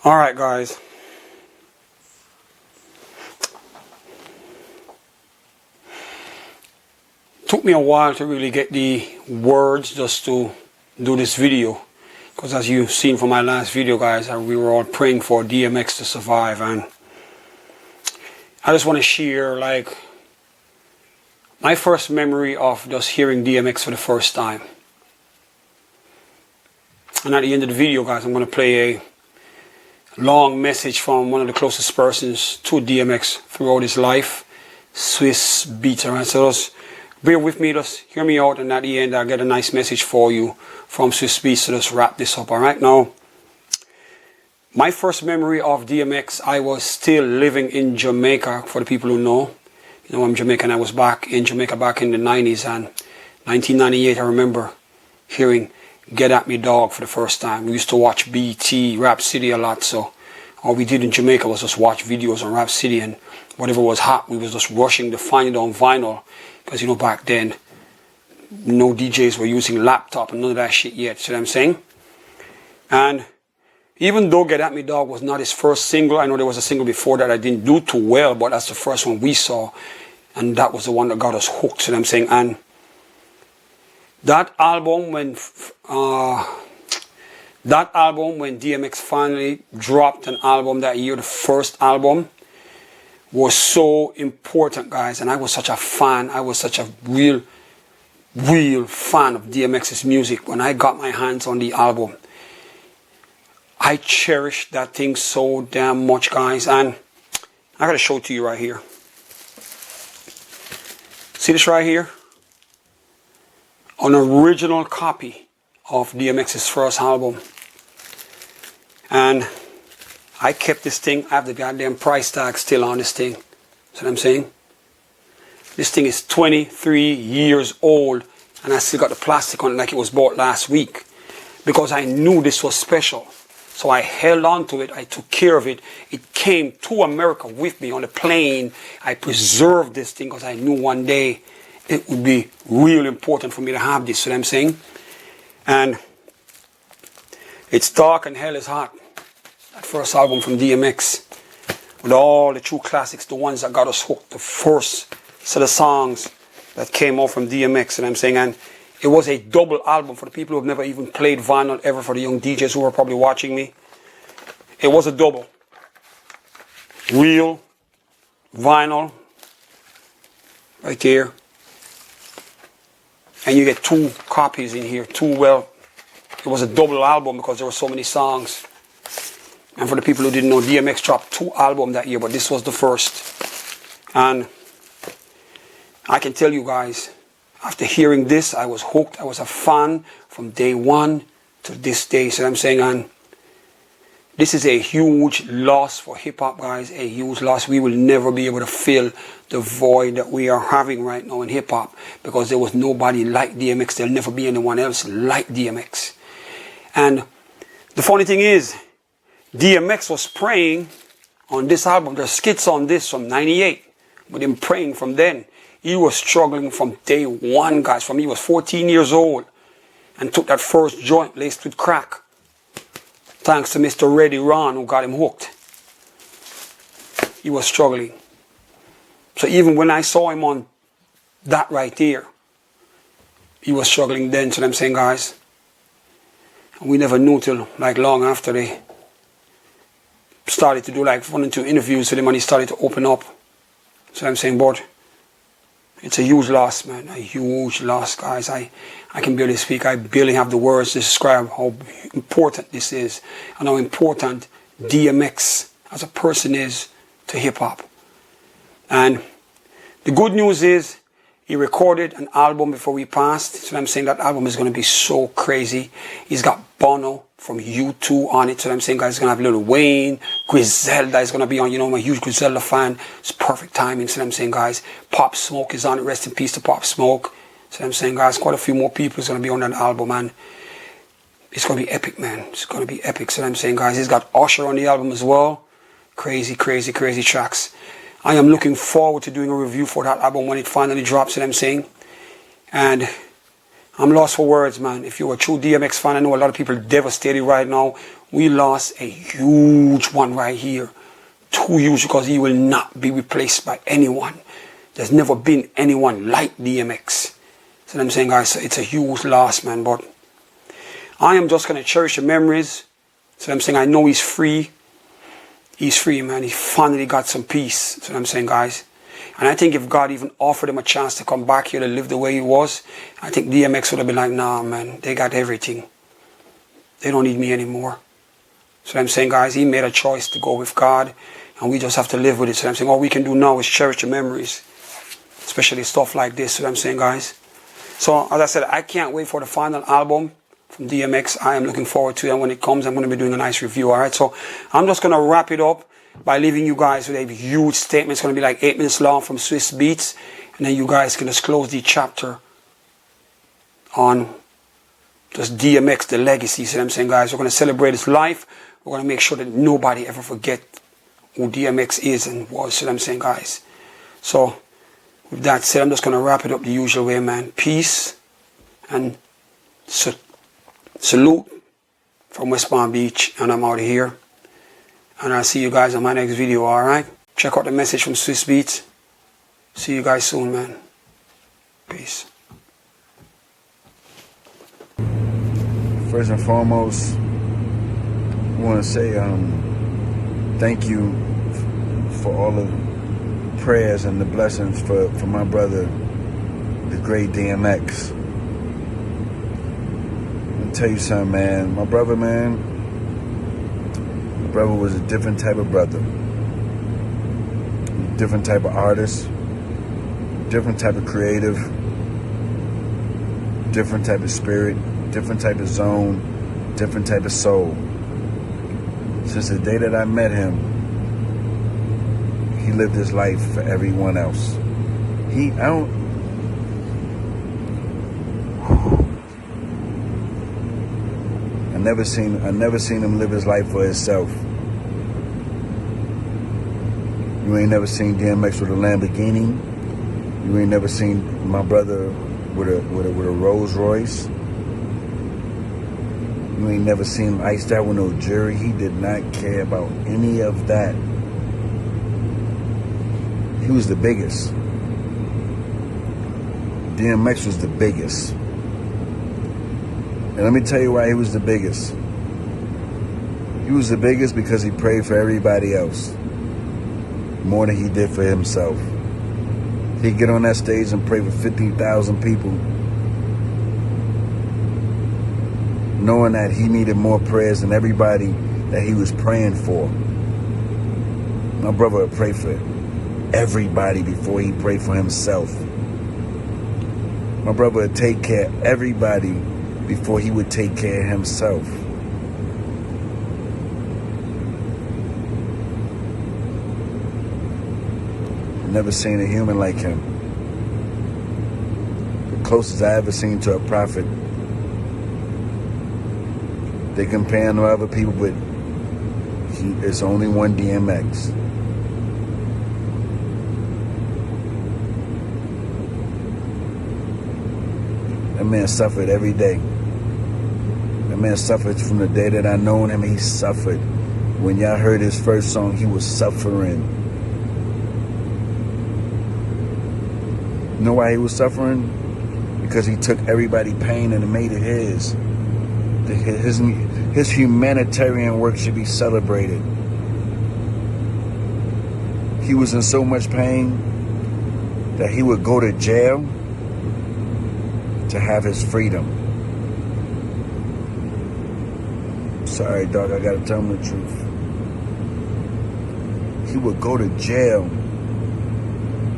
Alright guys, took me a while to really get the words just to do this video, because as you've seen from my last video guys, we were all praying for DMX to survive, and I just want to share like my first memory of just hearing DMX for the first time. And at the end of the video guys, I'm going to play a long message from one of the closest persons to DMX throughout his life, Swiss Beats. Alright, so just bear with me, just hear me out, and at the end I'll get a nice message for you from Swiss Beats to just wrap this up. Alright, now my first memory of DMX, I was still living in Jamaica. For the people who know, you know I'm Jamaican. I was back in Jamaica back in the 90s, and 1998 I remember hearing Get At Me Dog for the first time. We used to watch BT, Rap City a lot, so all we did in Jamaica was just watch videos on Rap City, and whatever was hot, we was just rushing to find it on vinyl, because you know back then, no DJs were using laptop and none of that shit yet, see what I'm saying? And even though Get At Me Dog was not his first single, I know there was a single before that I didn't do too well, but that's the first one we saw, and that was the one that got us hooked, see what I'm saying? And that album, when DMX finally dropped an album that year, the first album, was so important, guys. And I was such a fan. I was such a real fan of DMX's music. When I got my hands on the album, I cherished that thing so damn much, guys. And I gotta show it to you right here. See this right here? An original copy of DMX's first album, and I kept this thing. I have the goddamn price tag still on this thing. See what I'm saying? This thing is 23 years old, and I still got the plastic on it like it was bought last week, because I knew this was special. So I held on to it. I took care of it. It came to America with me on the plane. I preserved this thing because I knew one day it would be real important for me to have this, you know what I'm saying? And it's dark and hell is hot. That first album from DMX, with all the true classics, the ones that got us hooked, the first set of songs that came out from DMX, you know what I'm saying? And it was a double album for the people who have never even played vinyl ever, for the young DJs who are probably watching me. It was a double. Real vinyl, right there. And you get two copies in here, it was a double album because there were so many songs. And for the people who didn't know, DMX dropped 2 albums that year, but this was the first. And I can tell you guys, after hearing this, I was hooked. I was a fan from day one to this day, so I'm saying, and this is a huge loss for hip-hop, guys, a huge loss. We will never be able to fill the void that we are having right now in hip-hop, because there was nobody like DMX. There'll never be anyone else like DMX. And the funny thing is, DMX was praying on this album. There's skits on this from 98, with him praying from then. He was struggling from day one, guys. From he was 14 years old and took that first joint laced with crack. Thanks to Mr. Reddy Ron, who got him hooked. He was struggling. So even when I saw him on that right there, he was struggling then. So I'm saying, guys, and we never knew till like long after they started to do like 1 or 2 interviews with him, and he started to open up. So I'm saying, but it's a huge loss, man. A huge loss, guys. I can barely speak. I barely have the words to describe how important this is, and how important DMX as a person is to hip-hop. And the good news is, he recorded an album before we passed. So I'm saying that album is going to be so crazy. He's got Bono from U2 on it. So I'm saying, guys, he's going to have Lil Wayne, Griselda is going to be on. You know, I'm a huge Griselda fan. It's perfect timing. So I'm saying, guys, Pop Smoke is on it. Rest in peace to Pop Smoke. So I'm saying, guys, quite a few more people is going to be on that album, man. It's going to be epic, man. It's going to be epic. So I'm saying, guys, he's got Usher on the album as well. Crazy, crazy, crazy tracks. I am looking forward to doing a review for that album when it finally drops, you know what I'm saying? And I'm lost for words, man. If you're a true DMX fan, I know a lot of people are devastated right now. We lost a huge one right here. Too huge, because he will not be replaced by anyone. There's never been anyone like DMX. So I'm saying, guys, it's a huge loss, man. But I am just going to cherish the memories. So I'm saying, I know he's free. He's free, man. He finally got some peace. So I'm saying, guys. And I think if God even offered him a chance to come back here to live the way he was, I think DMX would have been like, nah, man, they got everything. They don't need me anymore. So I'm saying, guys, he made a choice to go with God, and we just have to live with it. So I'm saying, all we can do now is cherish the memories, especially stuff like this. So I'm saying, guys. So as I said, I can't wait for the final album from DMX. I am looking forward to it, and when it comes, I'm going to be doing a nice review. All right, so I'm just going to wrap it up by leaving you guys with a huge statement. It's going to be like 8 minutes long from Swiss Beats, and then you guys can just close the chapter on just DMX, the legacy. So I'm saying, guys, we're going to celebrate his life. We're going to make sure that nobody ever forget who DMX is and was. So I'm saying, guys. So with that said, I'm just going to wrap it up the usual way, man. Peace and salute from West Palm Beach, and I'm out of here. And I'll see you guys on my next video, alright? Check out the message from Swiss Beats. See you guys soon, man. Peace. First and foremost, I want to say thank you for all the prayers and the blessings for my brother, the great DMX. Let me tell you something, man. My brother was a different type of brother, different type of artist, different type of creative, different type of spirit, different type of zone, different type of soul. Since the day that I met him, he lived his life for everyone else. I never seen him live his life for himself. You ain't never seen DMX with a Lamborghini. You ain't never seen my brother with a Rolls Royce. You ain't never seen him iced out with no jewelry. He did not care about any of that. He was the biggest. DMX was the biggest. And let me tell you why he was the biggest. He was the biggest because he prayed for everybody else more than he did for himself. He'd get on that stage and pray for 50,000 people, knowing that he needed more prayers than everybody that he was praying for. My brother would pray for everybody before he prayed for himself. My brother would take care of everybody before he would take care of himself. Never seen a human like him. The closest I ever seen to a prophet. They compare him to other people, but it's only one DMX. That man suffered every day. That man suffered from the day that I known him. He suffered. When y'all heard his first song, he was suffering. You know why he was suffering? Because he took everybody's pain and made it his. His humanitarian work should be celebrated. He was in so much pain that he would go to jail to have his freedom. Sorry, dog, I gotta tell him the truth. He would go to jail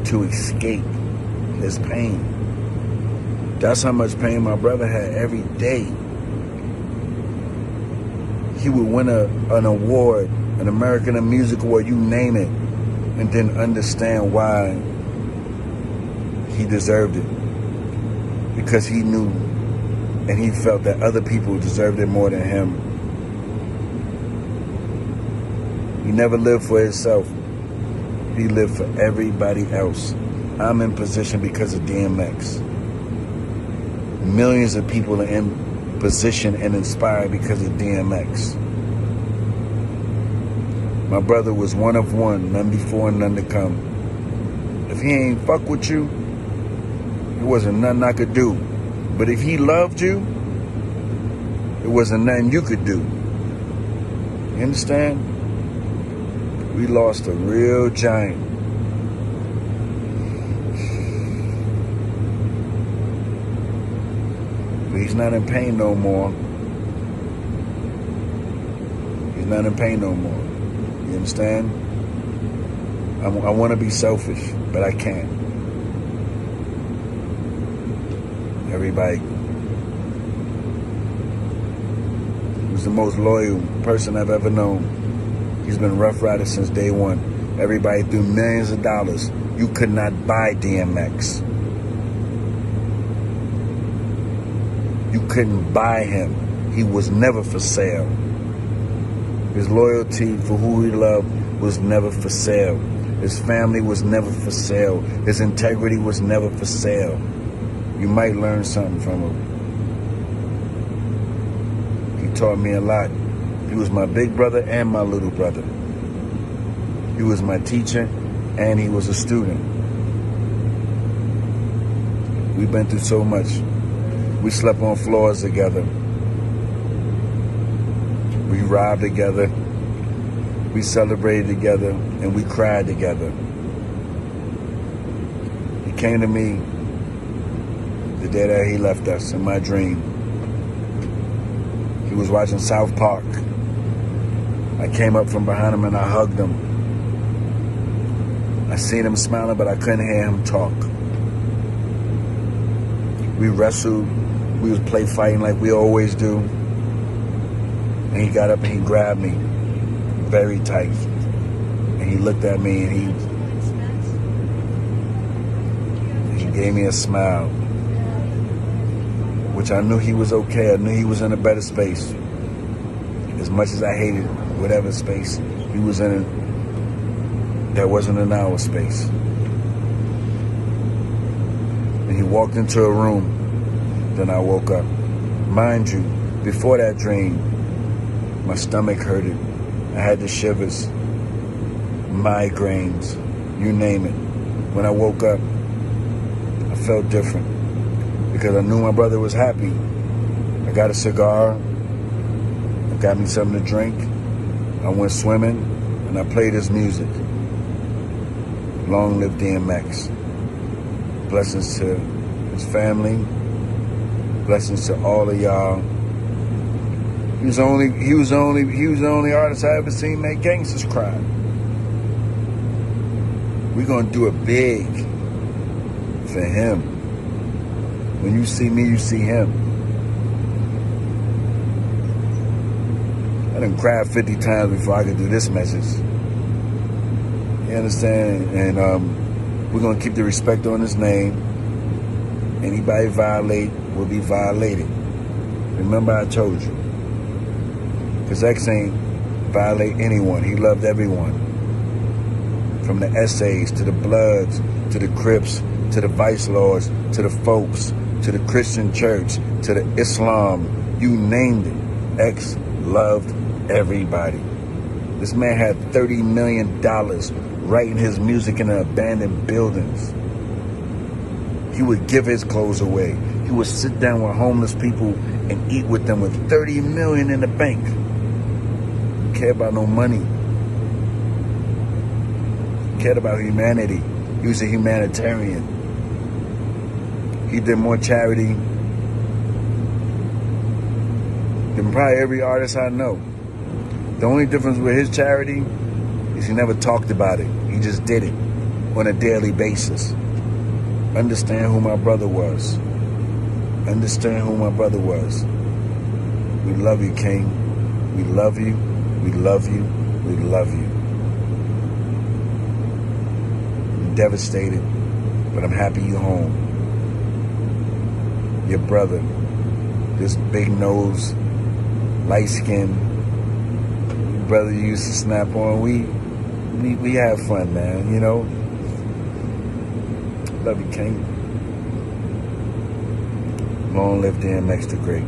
to escape his pain. That's how much pain my brother had every day. He would win an award, an American Music Award, you name it, and then understand why he deserved it. Because he knew and he felt that other people deserved it more than him. He never lived for himself. He lived for everybody else. I'm in position because of DMX. Millions of people are in position and inspired because of DMX. My brother was one of one, none before and none to come. If he ain't fuck with you, it wasn't nothing I could do. But if he loved you, it wasn't nothing you could do. You understand? We lost a real giant. But he's not in pain no more. He's not in pain no more. You understand? I want to be selfish, but I can't. Everybody. He was the most loyal person I've ever known. He's been Rough Rider since day one. Everybody threw millions of dollars. You could not buy DMX. You couldn't buy him. He was never for sale. His loyalty for who he loved was never for sale. His family was never for sale. His integrity was never for sale. You might learn something from him. He taught me a lot. He was my big brother and my little brother. He was my teacher and he was a student. We've been through so much. We slept on floors together. We robbed together. We celebrated together and we cried together. He came to me the day that he left us in my dream. He was watching South Park. I came up from behind him and I hugged him. I seen him smiling, but I couldn't hear him talk. We wrestled. We was play fighting like we always do. And he got up and he grabbed me very tight. And he looked at me and he gave me a smile. Which I knew he was okay. I knew he was in a better space. As much as I hated whatever space he was in, that wasn't in our space. And he walked into a room. Then I woke up. Mind you, before that dream, my stomach hurted. I had the shivers, migraines, you name it. When I woke up, I felt different because I knew my brother was happy. I got a cigar. I got me something to drink. I went swimming and I played his music. Long live DMX. Blessings to his family. Blessings to all of y'all. He was the only artist I ever seen make gangsters cry. We're gonna do it big for him. When you see me, you see him. I done cried 50 times before I could do this message. You understand? And we're gonna keep the respect on his name. Anybody violate will be violated. Remember I told you. Because X ain't violate anyone. He loved everyone. From the essays, to the Bloods, to the Crips, to the Vice Lords, to the folks, to the Christian church, to the Islam. You named it. X loved everybody. This man had $30 million writing his music in abandoned buildings. He would give his clothes away. He would sit down with homeless people and eat with them with $30 million in the bank. He cared about no money. He cared about humanity. He was a humanitarian. He did more charity than probably every artist I know. The only difference with his charity is he never talked about it. He just did it on a daily basis. Understand who my brother was. Understand who my brother was. We love you, King. We love you. We love you. We love you. I'm devastated, but I'm happy you're home. Your brother, this big nose, light skin, brother you used to snap on. We have fun, man, you know. Love you, King. Long live DMX the Great.